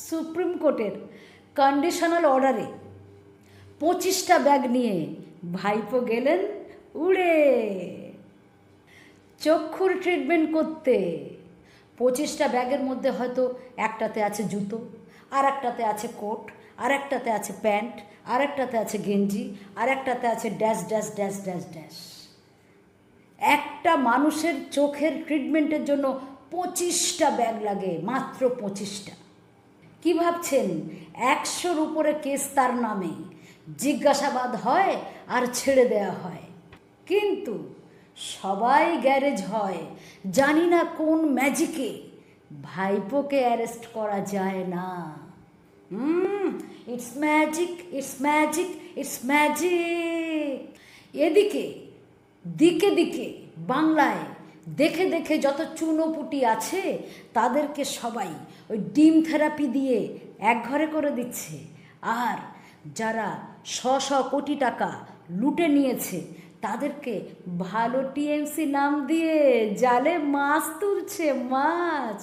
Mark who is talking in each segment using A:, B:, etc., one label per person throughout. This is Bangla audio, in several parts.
A: সুপ্রিম কোর্টের কন্ডিশনাল অর্ডারে 25টা ব্যাগ নিয়ে ভাইপো গেলেন উড়ে চক্ষুর ট্রিটমেন্ট করতে। 25টা ব্যাগের মধ্যে হয়তো একটাতে আছে জুতো, আর একটাতে আছে কোট, আর একটাতে আছে প্যান্ট, আর একটাতে আছে গেঞ্জি, আর একটাতে আছে dash dash dash dash dash. একটা মানুষের চোখের ট্রিটমেন্টের জন্য 25টা ব্যাগ লাগে, মাত্র 25টা। কি ভাবছেন 100-র উপরে কেস তার নামে, জিজ্ঞাসাবাদ হয় আর ছেড়ে দেয়া হয়। কিন্তু সবাই গ্যারেজ হয়, জানি না কোন ম্যাজিকে ভাইপোকে অ্যারেস্ট করা যায় না। It's magic, it's magic, it's magic. এদিকে দিকে দিকে বাংলায় দেখে দেখে যত চুনোপুটি আছে তাদেরকে সবাই ওই ডিম থেরাপি দিয়ে একঘরে করে দিচ্ছে। আর যারা শ কোটি টাকা লুটে নিয়েছে তাদেরকে ভালো টিএমসি নাম দিয়ে জালে মাছ তুলছে, মাছ।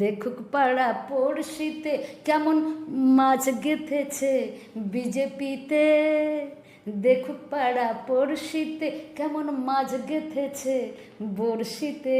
A: দেখুক পাড়া পড়শিতে কেমন মাছ গেঁথেছে বিজেপিতে, দেখুক পাড়া পড়শিতে কেমন মাছ গেঁথেছে বড়শিতে।